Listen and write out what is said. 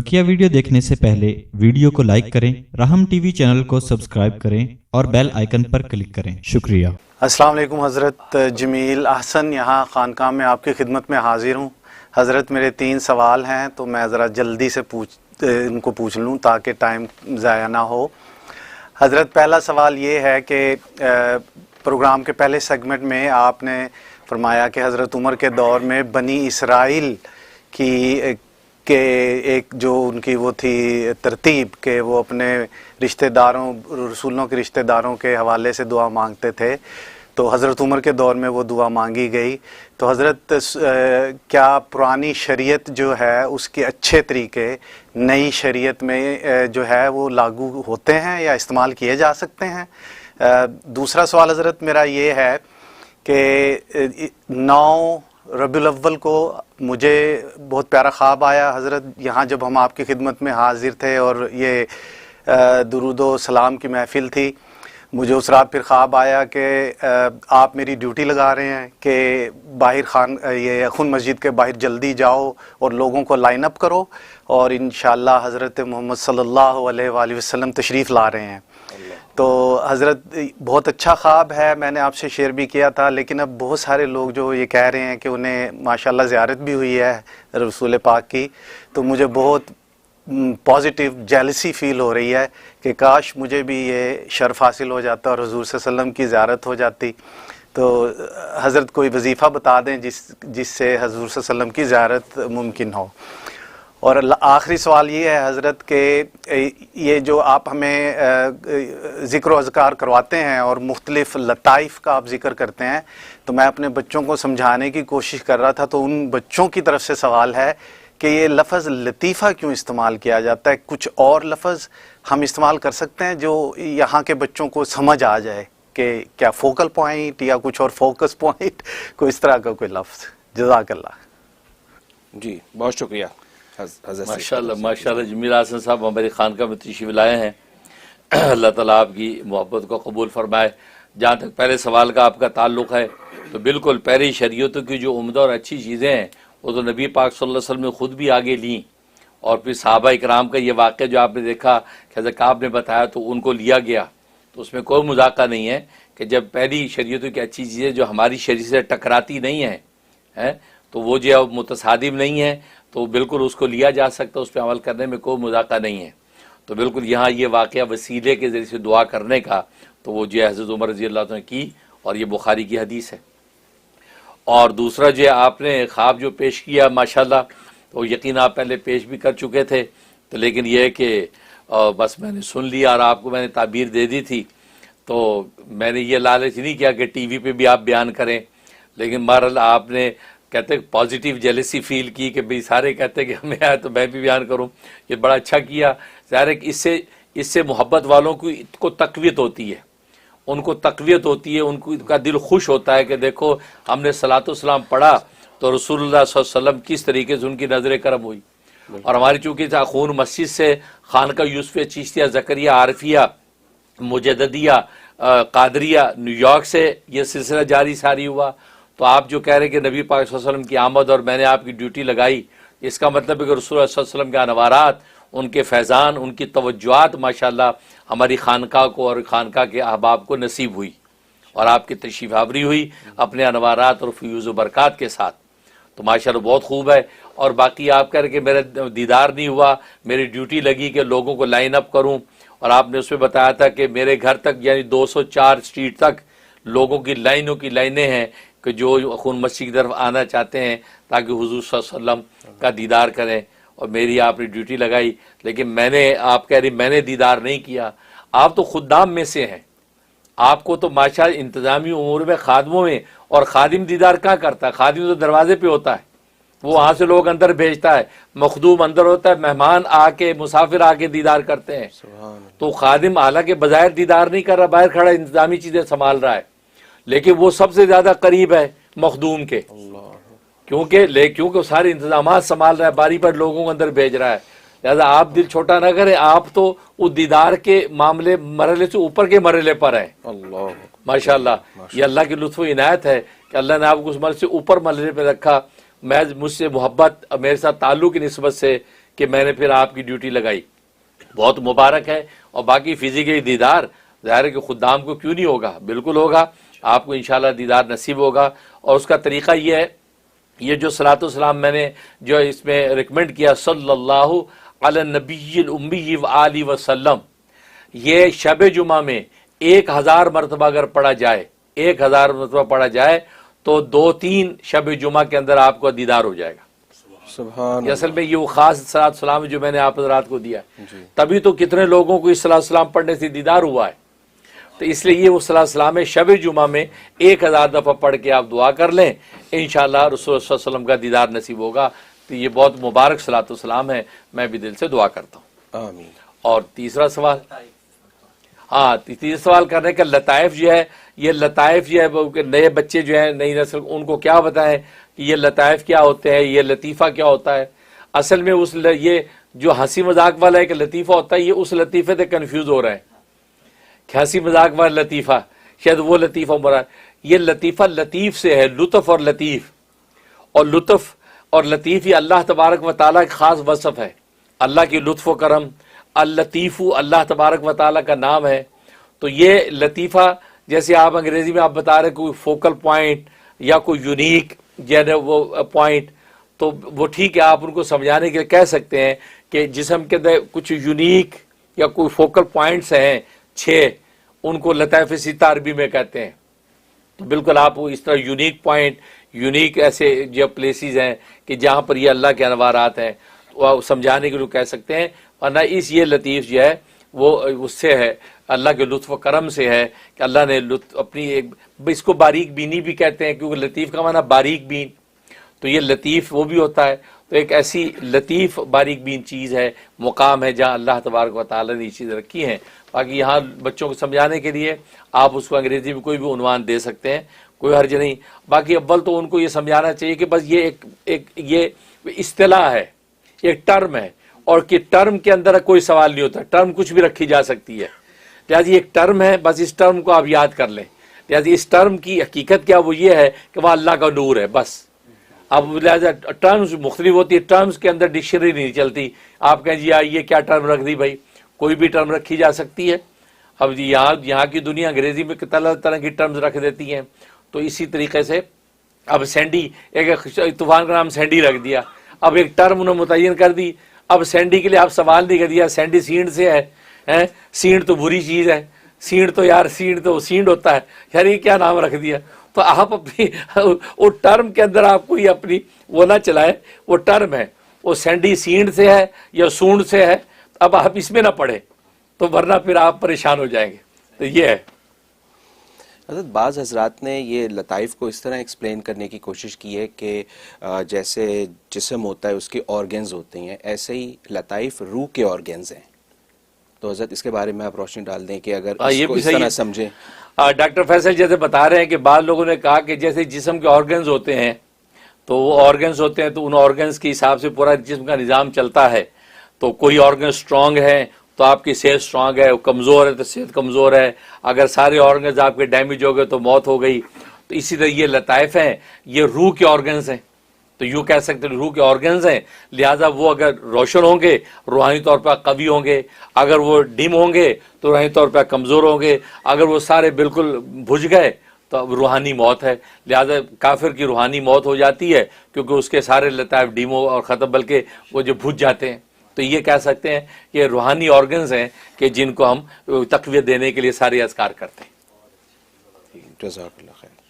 बकिया video देखने से पहले वीडियो को लाइक करें, राहम टीवी चैनल को सब्सक्राइब करें और बेल आइकन पर क्लिक करें। शुक्रिया। अस्सलाम वालेकुम हज़रत जमील अहसन यहाँ खानकाह में आपकी खिदमत में हाजिर हूँ। हज़रत मेरे 3 सवाल हैं तो मैं ज़रा जल्दी से इनको पूछ लूँ ताकि टाइम ज़ाया ना हो। हज़रत पहला सवाल ये है कि प्रोग्राम के पहले सेगमेंट में आपने फरमाया कि हज़रत उमर के दौर में बनी इसराइल के एक जो उनकी वो थी तरतीब के वो अपने रिश्तेदारों रसूलों के रिश्तेदारों के हवाले से दुआ मांगते थे, तो हज़रत उमर के दौर में वो दुआ मांगी गई। तो हज़रत क्या पुरानी शरीयत जो है उसके अच्छे तरीके नई शरीयत में जो है वो लागू होते हैं या इस्तेमाल किए जा सकते हैं? दूसरा सवाल हज़रत मेरा ये है कि 9 रबीउल अव्वल को मुझे बहुत प्यारा ख्वाब आया हज़रत, यहाँ जब हम आपकी खिदमत में हाजिर थे और ये दुरूदो सलाम की महफ़िल थी। मुझे उस रात फिर ख्वाब आया कि आप मेरी ड्यूटी लगा रहे हैं कि बाहर ये खून मस्जिद के बाहर जल्दी जाओ और लोगों को लाइन अप करो और इंशाअल्लाह हज़रत मोहम्मद सल्लल्लाहु अलैहि वसल्लम तशरीफ़ ला रहे हैं। तो हज़रत बहुत अच्छा ख्वाब है, मैंने आपसे शेयर भी किया था, लेकिन अब बहुत सारे लोग जो ये कह रहे हैं कि उन्हें माशाल्लाह ज़ियारत भी हुई है रसूल पाक की, तो मुझे बहुत पॉजिटिव जेलसी फ़ील हो रही है कि काश मुझे भी ये शर्फ़ हासिल हो जाता और हुज़ूर सल्लल्लाहु अलैहि वसल्लम की ज़ियारत हो जाती। तो हज़रत कोई वजीफ़ा बता दें जिससे हुज़ूर सल्लल्लाहु अलैहि वसल्लम की ज़ियारत मुमकिन हो। और आखिरी सवाल ये है हज़रत के ये जो आप हमें ज़िक्र व अज़कार करवाते हैं और मुख्तलिफ़ लताइफ़ का आप ज़िक्र करते हैं, तो मैं अपने बच्चों को समझाने की कोशिश कर रहा था, तो उन बच्चों की तरफ से सवाल है कि ये लफ़्ज़ लतीफ़ा क्यों इस्तेमाल किया जाता है? कुछ और लफ़्ज़ हम इस्तेमाल कर सकते हैं जो यहाँ के बच्चों को समझ आ जाए कि क्या फ़ोकल पॉइंट या कुछ और फोकस पॉइंट, कोई इस तरह का कोई लफ्ज़? जज़ाकल्लाह। जी बहुत शुक्रिया। माशाअल्लाह जमील अहसन साहब हमारे खानकाह में तशरीफ़ लाए हैं। अल्लाह ताला आपकी मोहब्बत को कबूल फरमाए। जहाँ तक पहले सवाल का आपका ताल्लुक़ है, तो बिल्कुल पहली शरीयतों की जो उम्दा और अच्छी चीज़ें हैं वो तो नबी पाक सल्लल्लाहु अलैहि वसल्लम ने ख़ुद भी आगे लीं, और फिर सहाबा इकराम का ये वाक़या जो आपने देखा कि हज़रत काब ने बताया तो उनको लिया गया। तो उसमें कोई मज़ाक़ा नहीं है कि जब पहली शरीयतों की अच्छी चीज़ें जो हमारी शरीयत से टकराती नहीं हैं तो वो जो है मुतसादिम नहीं है, तो बिल्कुल उसको लिया जा सकता है, उस पर अमल करने में कोई मज़ाक़ा नहीं है। तो बिल्कुल यहाँ ये वाक़या वसीले के ज़रिए से दुआ करने का तो वो जो है हज़रत उमर रज़ी अल्लाह ने की, और ये बुखारी की हदीस है। और दूसरा जो है आपने ख्वाब जो पेश किया माशाल्लाह, तो यकीन आप पहले पेश भी कर चुके थे, तो लेकिन यह है कि बस मैंने सुन लिया और आपको मैंने ताबीर दे दी थी, तो मैंने ये लालच नहीं किया कि टीवी पे भी आप बयान करें, लेकिन बहरहाल आपने कहते पॉजिटिव जेलसी फील की कि भाई सारे कहते कि हमें आया तो मैं भी बयान करूं, ये बड़ा अच्छा किया। ज़ाहिर है कि इससे मोहब्बत वालों को तक़वियत होती है, उनको तक़वियत होती है, उनका दिल खुश होता है कि देखो हमने सलातो सलाम पढ़ा तो रसूलुल्लाह सल्लल्लाहु अलैहि वसल्लम किस तरीके से उनकी नज़र करम हुई। और हमारी चूँकि खून मस्जिद से खानका यूसुफ चिश्तिया ज़करिया आरफिया मुजद्दिया कादरिया न्यूयॉर्क से ये सिलसिला जारी सारी हुआ, तो आप जो कह रहे हैं कि नबी पाक सल्लल्लाहु अलैहि वसल्लम की आमद और मैंने आपकी ड्यूटी लगाई, इसका मतलब है कि रसूल सल्लल्लाहु अलैहि वसल्लम के अनवारात, उनके फैज़ान, उनकी तवज्जुआत माशाल्लाह हमारी खानकाह को और खानकाह के अहबाब को नसीब हुई, और आपकी तशरीफ़ आवरी हुई अपने अनवारात और फ़यूज़ व बरक़ात के साथ। तो माशाल्लाह बहुत खूब है। और बाकी आप कह रहे कि मेरा दीदार नहीं हुआ, मेरी ड्यूटी लगी कि लोगों को लाइन अप करूँ, और आपने उसमें बताया था कि मेरे घर तक यानी 204 स्ट्रीट तक लोगों की लाइनों की लाइनें हैं कि जो खून मस्जिद की तरफ आना चाहते हैं ताकि हुज़ूर सल्लल्लाहु अलैहि वसल्लम का दीदार करें, और मेरी आपने ड्यूटी लगाई, लेकिन मैंने आप कह रही मैंने दीदार नहीं किया। आप तो खुद्दाम में से हैं, आपको तो माशाअल्लाह इंतज़ामी उमूर में खादमों में, और खादिम दीदार कहाँ करता है? खादिम तो दरवाजे पे होता है, वो वहाँ से लोग अंदर भेजता है, मखदूम अंदर होता है, मेहमान आके मुसाफिर आके दीदार करते हैं। तो खादिम हालांकि बज़ाहिर दीदार नहीं कर रहा, बाहर खड़ा इंतज़ामी चीज़ें संभाल रहा है, लेकिन वो सबसे ज़्यादा करीब है मखदूम के, क्योंकि सारे इंतजाम संभाल रहा है, बारी पर लोगों को अंदर भेज रहा है। लिहाजा आप दिल छोटा ना करें, आप तो उस दीदार के मामले मरहले से ऊपर के मरहले पर हैं। माशाअल्लाह ये अल्लाह की लुत्फ़ इनायत है कि अल्लाह ने आपको उस मरहले से ऊपर मरहले पर रखा। मैं मुझसे मोहब्बत मेरे साथ ताल्लुक़ की निस्बत से کہ میں نے پھر آپ کی ڈیوٹی لگائی، بہت مبارک ہے۔ اور باقی فزیکلی دیدار ظاہر ہے کہ خدام کو کیوں نہیں ہوگا، بالکل ہوگا، آپ کو انشاءاللہ دیدار نصیب ہوگا۔ اور اس کا طریقہ یہ ہے، یہ جو صلاۃ والسلام میں نے جو اس میں ریکمینڈ کیا صلی اللہ علی النبی الامی وآلہ وسلم، یہ شب جمعہ میں 1000 مرتبہ اگر پڑھا جائے، 1000 مرتبہ پڑھا جائے تو 2-3 شب جمعہ کے اندر آپ کو دیدار ہو جائے گا۔ سبحان یہ اصل میں یہ وہ خاص صلاۃ والسلام جو میں نے آپ حضرات کو دیا ہے، تبھی تو کتنے لوگوں کو اس صلاۃ والسلام پڑھنے سے دیدار ہوا ہے۔ تو اس لیے یہ وہ صلاۃ والسلام ہے، شب جمعہ میں 1000 دفعہ پڑھ کے آپ دعا کر لیں، انشاءاللہ رسول اللہ صلی اللہ علیہ وسلم کا دیدار نصیب ہوگا۔ تو یہ بہت مبارک صلاۃ والسلام ہے، میں بھی دل سے دعا کرتا ہوں۔ آمین۔ اور تیسرا سوال، ہاں تیسرا سوال کرنے کا لطائف جو ہے، یہ لطائف جو ہے وہ نئے بچے جو ہیں، نئی نسل، ان کو کیا بتائیں کہ یہ لطائف کیا ہوتے ہیں، یہ لطیفہ کیا ہوتا ہے۔ اصل میں یہ جو ہنسی مذاق والا ایک لطیفہ ہوتا ہے، یہ اس لطیفے سے کنفیوز ہو رہے ہیں کہ ہنسی مذاق والا لطیفہ شاید وہ لطیفہ مراد، یہ لطیفہ لطیف سے ہے، لطف اور لطیف، اور لطف اور لطیف یہ اللہ تبارک و تعالیٰ کا خاص وصف ہے، اللہ کی لطف و کرم۔ اللطیف اللہ تبارک و تعالیٰ کا نام ہے۔ تو یہ لطیفہ جیسے آپ انگریزی میں آپ بتا رہے کوئی فوکل پوائنٹ یا کوئی یونیک وہ پوائنٹ، تو وہ ٹھیک ہے، آپ ان کو سمجھانے کے لیے کہہ سکتے ہیں کہ جسم کے اندر کچھ یونیک یا کوئی فوکل پوائنٹس ہیں 6، ان کو لطائف ستہ عربی میں کہتے ہیں۔ تو بالکل آپ اس طرح یونیک پوائنٹ، یونیک ایسے جو پلیسز ہیں کہ جہاں پر یہ اللہ کے انوارات ہیں، وہ سمجھانے کے لیے کہہ سکتے ہیں۔ ورنہ یہ لطیف جو ہے وہ اس سے ہے، اللہ کے لطف و کرم سے ہے کہ اللہ نے اپنی ایک، اس کو باریک بینی بھی کہتے ہیں کیونکہ لطیف کا معنی باریک بین، تو یہ لطیف وہ بھی ہوتا ہے۔ تو ایک ایسی لطیف باریک بین چیز ہے، مقام ہے جہاں اللہ تبارک و تعالیٰ نے یہ چیز رکھی ہیں۔ باقی یہاں بچوں کو سمجھانے کے لیے آپ اس کو انگریزی میں کوئی بھی عنوان دے سکتے ہیں، کوئی حرج نہیں۔ باقی اول تو ان کو یہ سمجھانا چاہیے کہ بس یہ یہ اصطلاح ہے، ایک ٹرم ہے، اور کہ ٹرم کے اندر کوئی سوال نہیں ہوتا، ٹرم کچھ بھی رکھی جا سکتی ہے، لہٰذا ایک ٹرم ہے، بس اس ٹرم کو آپ یاد کر لیں۔ لہٰذا اس ٹرم کی حقیقت کیا، وہ یہ ہے کہ وہ اللہ کا نور ہے بس۔ اب لہٰذا ٹرمز مختلف ہوتی ہے، ٹرمز کے اندر ڈکشنری نہیں چلتی، آپ کہیں جی یہ کیا ٹرم رکھ دی بھائی، کوئی بھی ٹرم رکھی جا سکتی ہے۔ اب یہاں کی دنیا انگریزی میں طرح طرح کی ٹرمز رکھ دیتی ہیں، تو اسی طریقے سے اب سینڈی، ایک طوفان کا نام سینڈی رکھ دیا، اب ایک ٹرم انہوں نے متعین کر دی، اب سینڈی کے لیے آپ سوال نہیں کر دیا، سینڈی سینڈ سے ہے، سینڈ تو بری چیز ہے، سینڈ تو یار سینڈ تو سینڈ ہوتا ہے، یار یہ کیا نام رکھ دیا۔ تو آپ اپنی وہ ٹرم کے اندر آپ کو یہ اپنی وہ نہ چلائے، وہ ٹرم ہے، وہ سینڈی سینڈ سے ہے یا سونڈ سے ہے، اب آپ اس میں نہ پڑھیں تو ورنہ پھر آپ پریشان ہو جائیں گے۔ تو یہ ہے حضرت، بعض حضرات نے یہ لطائف کو اس طرح ایکسپلین کرنے کی کوشش کی ہے کہ جیسے جسم ہوتا ہے اس کے آرگنز ہوتے ہیں، ایسے ہی لطائف روح کے آرگنز ہیں۔ تو حضرت اس کے بارے میں آپ روشنی ڈال دیں کہ اگر اس کو اس طرح سمجھیں۔ ڈاکٹر فیصل جیسے بتا رہے ہیں کہ بعض لوگوں نے کہا کہ جیسے جسم کے آرگنز ہوتے ہیں تو وہ آرگنز ہوتے ہیں تو ان آرگنز کے حساب سے پورا جسم کا نظام چلتا ہے، تو کوئی آرگن سٹرونگ ہے تو آپ کی صحت سٹرونگ ہے، کمزور ہے تو صحت کمزور ہے، اگر سارے آرگنز آپ کے ڈیمیج ہو گئے تو موت ہو گئی۔ تو اسی طرح یہ لطائف ہیں، یہ روح کے آرگنز ہیں، تو یوں کہہ سکتے ہیں روح کے آرگنز ہیں، لہٰذا وہ اگر روشن ہوں گے روحانی طور پر قوی ہوں گے، اگر وہ ڈم ہوں گے تو روحانی طور پر کمزور ہوں گے، اگر وہ سارے بالکل بجھ گئے تو اب روحانی موت ہے۔ لہٰذا کافر کی روحانی موت ہو جاتی ہے کیونکہ اس کے سارے لطائف ڈم اور ختم، بلکہ وہ جو بجھ جاتے ہیں۔ تو یہ کہہ سکتے ہیں کہ روحانی آرگنز ہیں کہ جن کو ہم تقویت دینے کے لیے سارے اذکار کرتے ہیں۔ جزاک اللہ خیر۔